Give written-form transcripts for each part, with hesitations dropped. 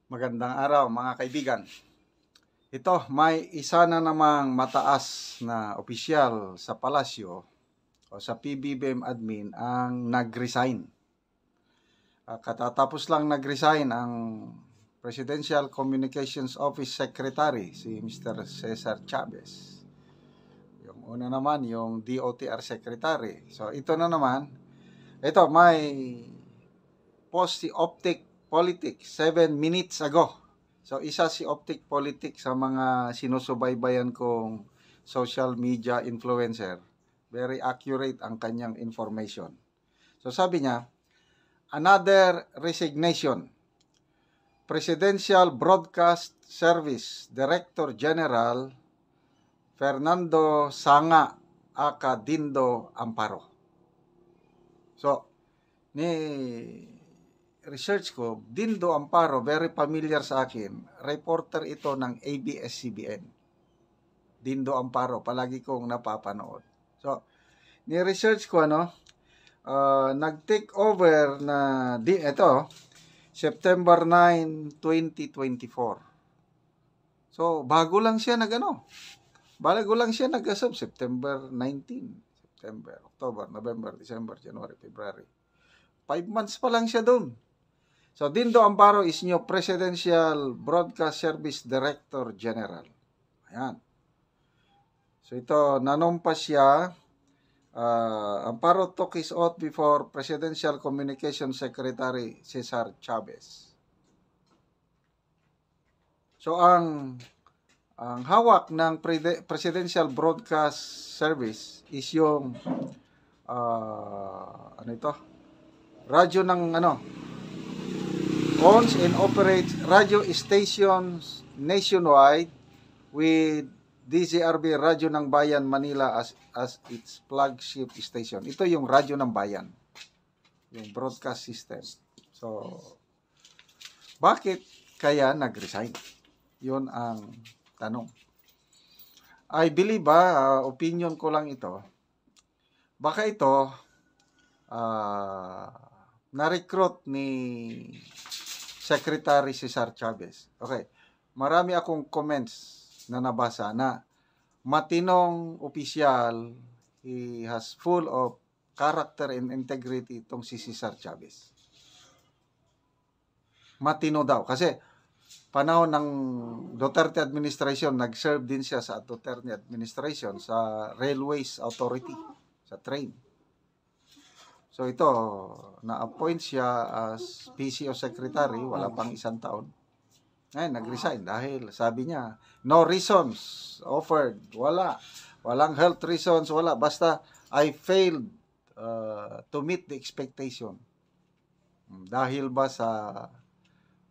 Magandang araw mga kaibigan. Ito, may isa na namang mataas na opisyal sa palasyo o sa PBBM admin ang nag-resign. Katatapos lang nag-resign ang Presidential Communications Office Secretary, si Mr. Cesar Chavez. Yung una naman, yung DOTR Secretary. So ito na naman, may post si Optic Politics 7 minutes ago. So isa si Optic Politics sa mga sinusubaybayan kong social media influencer. Very accurate ang kanyang information. So sabi niya, another resignation. Presidential Broadcast Service Director General Fernando Sanga aka Dindo Amparo. So, research ko, Dindo Amparo, very familiar sa akin. Reporter ito ng ABS-CBN. Dindo Amparo, palagi kong napapanood. So, ni-research ko, nag-take over na, ito, September 9, 2024. So, bago lang siya nag-assume, September 19, September, October, November, December, January, February. 5 months pa lang siya doon. So, Dindo Amparo is new Presidential Broadcast Service Director General. Ayan. So, ito, nanumpas siya. Amparo took his oath before Presidential Communications Secretary Cesar Chavez. So, ang hawak ng Presidential Broadcast Service is yung radyo ng owns and operates radio stations nationwide with DZRB Radyo ng Bayan Manila as its flagship station. Ito yung radyo ng bayan, yung broadcast system. So, bakit kaya nag-resign? Yun ang tanong. I believe opinion ko lang ito. Baka ito na-recruit ni Secretary Cesar Chavez. Okay. Marami akong comments na nabasa na matinong opisyal, he has full of character and integrity itong si Cesar Chavez. Matino daw. Kasi panahon ng Duterte administration, nag-serve din siya sa Duterte administration sa Railways Authority, sa train. So ito, na-appoint siya as PCO Secretary, wala pang 1 taon. Ngayon, nag-resign dahil sabi niya, no reasons offered, walang health reasons, wala. Basta, I failed to meet the expectation. Dahil ba sa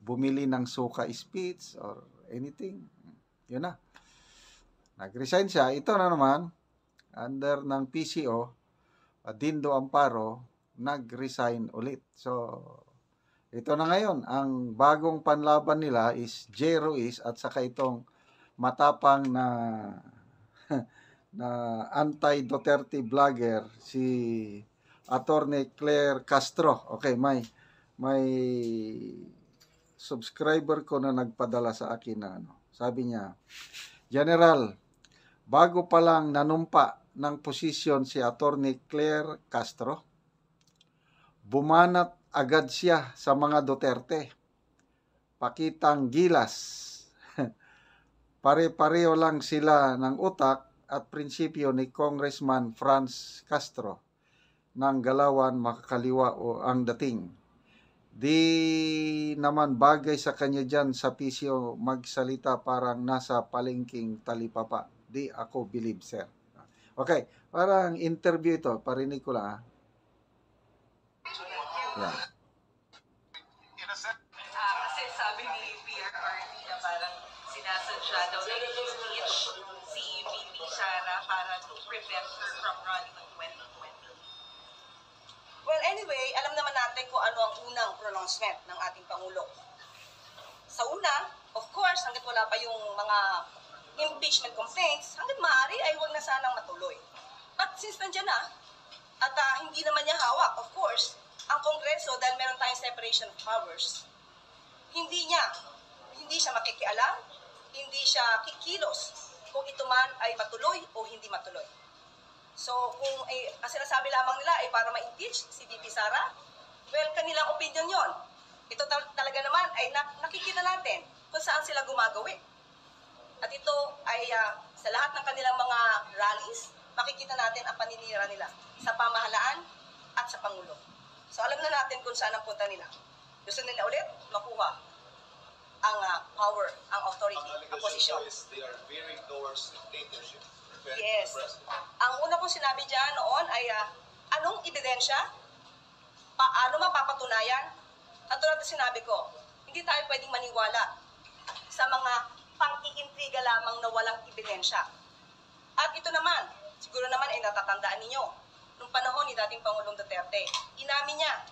bumili ng suka speech or anything? Yun na. Nag-resign siya. Ito na naman, under ng PCO, Dindo Amparo, nag-resign ulit. So, ito na ngayon. Ang bagong panlaban nila is J. Ruiz at saka itong matapang na anti-Duterte vlogger, si Attorney Claire Castro. Okay, may subscriber ko na nagpadala sa akin na sabi niya, General, bago pa lang nanumpa ng posisyon si Attorney Claire Castro, bumanat agad siya sa mga Duterte. Pakitang gilas. Pare-pareho lang sila ng utak at prinsipyo ni Congressman Franz Castro ng galawan makakaliwa o ang dating. Di naman bagay sa kanya dyan sa PCO magsalita parang nasa palengking talipapa. Di ako believe, sir. Okay, parang interview ito. Parinig ko lang, Yeah. Kasi sabi ni PRRD na parang sinasadya daw na i-impeach si VP Sara para to prevent her from running in 2020. Well, anyway, alam naman natin kung ano ang unang pronouncement ng ating Pangulo. Sa una, of course, hanggat wala pa yung mga impeachment complaints, hanggat maaari ay huwag na sanang matuloy. But since nandiyan na, at hindi naman niya hawak, of course, ang Kongreso, dahil meron tayong separation of powers, hindi niya siya makikialam, hindi siya kikilos kung ito man ay matuloy o hindi matuloy. So, kung ang sinasabi lamang nila ay para ma-impeach si VP Sara, well, kanilang opinion yon. Ito talaga naman ay nakikita natin kung saan sila gumagawi. At ito ay sa lahat ng kanilang mga rallies, makikita natin ang paninira nila sa pamahalaan at sa Pangulo. So, alam na natin kung saan ang punta nila. Gusto nila ulit makuha ang power, ang authority, ang posisyon. They are veering towards dictatorship. Yes. Ang una kong sinabi dyan noon ay anong ebidensya? Paano mapapatunayan? At tulad na sinabi ko, hindi tayo pwedeng maniwala sa mga pang-iintriga lamang na walang ebidensya. At ito naman, siguro naman ay natatandaan ninyo, nung panahon ni dating Pangulong Duterte, inamin niya,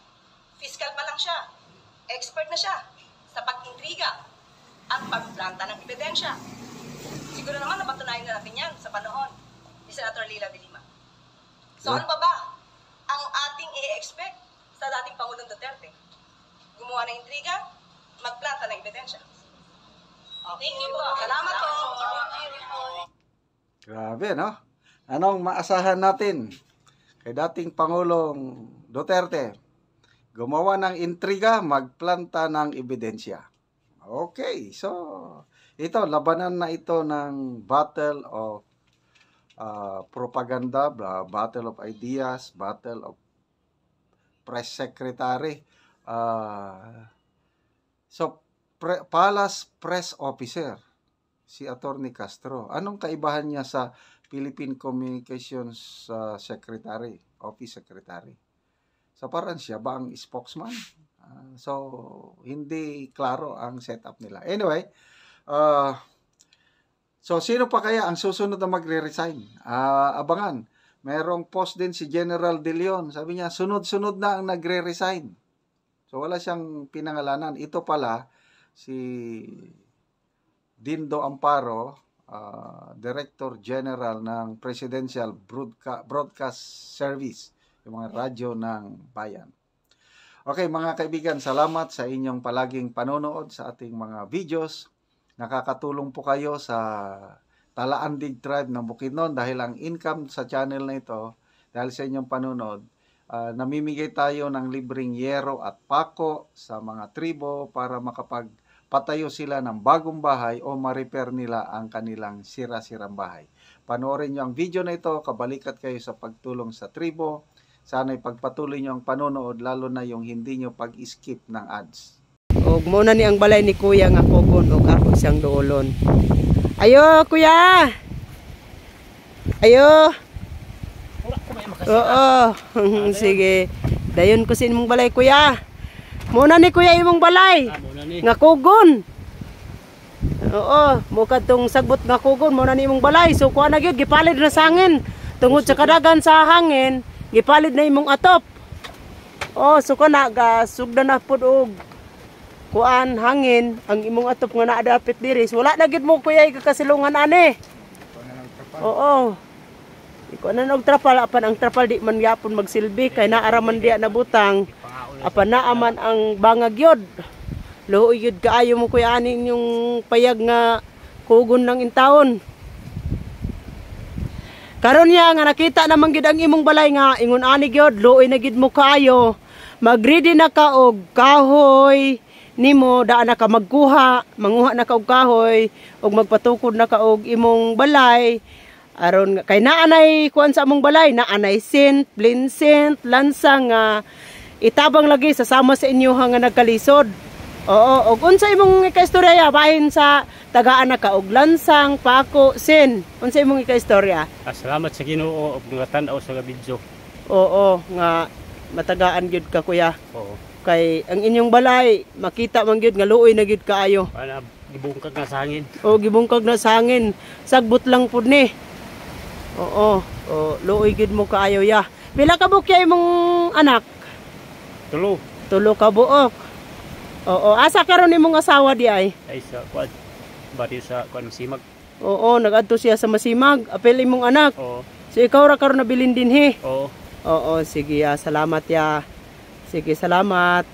fiscal pa lang siya, expert na siya sa pag-intriga at pagplanta ng ebidensya. Siguro naman napatunayan na natin yan sa panahon ni Senator Leila de Lima. So ano pa ba ang ating i-expect sa dating Pangulong Duterte? Gumawa ng intriga, magplanta ng ebidensya. Thank you po. Salamat po. Grabe, no? Anong maasahan natin kay dating Pangulong Duterte? Gumawa ng intriga, magplanta ng ebidensya. Okay, so ito, labanan na ito ng battle of propaganda, battle of ideas, battle of press secretary. Palace press officer, si Attorney Castro. Anong kaibahan niya sa Philippine Communications Secretary, Office Secretary? So parang siya ba ang spokesman? So hindi klaro ang setup nila. Anyway, so sino pa kaya ang susunod na magre-resign? Abangan. Merong post din si General De Leon. Sabi niya, sunod-sunod na ang nagre-resign. So wala siyang pinangalanan. Ito pala si Dindo Amparo, Director General ng Presidential Broadcast Service, yung mga radyo ng bayan. Okay mga kaibigan, salamat sa inyong palaging panonood sa ating mga videos. Nakakatulong po kayo sa Talaandig Tribe ng Bukidnon dahil ang income sa channel na ito, dahil sa inyong panonood, namimigay tayo ng libreng yero at pako sa mga tribo para makapagpatayo sila ng bagong bahay o ma-repair nila ang kanilang sira-sirang bahay. Panoorin nyo ang video na ito, kabalikat kayo sa pagtulong sa tribo. Sana'y pagpatuloy nyo ang panonood, lalo na yung hindi nyo pag-skip ng ads. Og muna ni ang balay ni kuya nga kugon og ako siyang doolon. Ayo kuya. Ayo. Oo. Sige. Dayon ko sa imong balay kuya. Muna ni kuya imong balay. Nga kugon. Oo, mo kadtong sagbot nga kugon muna ni imong balay. So kuha na gyud gipalid na sa hangin. Tungod sa kadagan sa hangin, gipalid na imong atop. Oh, so kana gasugdan na pud og kuan hangin ang imong atop nga naa dapit diri. Wala na gid mo kuya kakasilungan ani. Oo. Iko na og trapal apan ang trapal di man gyapon magsilbi kay naara man diya nabutang. Apan naa man ang bangag yod. Luoy yod kaayo mo kuya ani yung payag nga kugon ng intawon. Karon ya nga nakita naman gid ang imong balay nga ingon ani gyud luoy na gid mo kaayo. Mag-ready na ka og kahoy nimo daan na ka magkuha, manguha na ka og kahoy og magpatukod na ka og imong balay. Aron kay naanay kuan sa among balay, naanay sint, blinsint, lansang nga itabang lagi sa sama sa inyo nga nagkalisod. Oo, og unsa imong ikaistorya bahin sa tagaan na ka og lansang, pako, sin. Unsa imong ikaistorya? Salamat sa Ginoo og mga tan-aw sa video. Oo, nga matagaan gyud ka kuya. Oo. Kay ang inyong balay makita man gyud nga luoy na gyud kaayo. Ana gibungkag na sa hangin. O gibungkag na sa hangin. Sagbot lang pud ni. Oo, luoy gyud mo kaayo ya. Pila ka buok imong anak? Tulo. Tulo ka buok. Oo, asa karon imong asawa di ay? Ay sa kuan. Bati sa kuan Masimag. Oo, nagadto siya sa Masimag. Apil imong anak. Oo. So ikaw ra karon nabilin dinhi. Oo. Oo, sige ya. Salamat ya. Sige, salamat.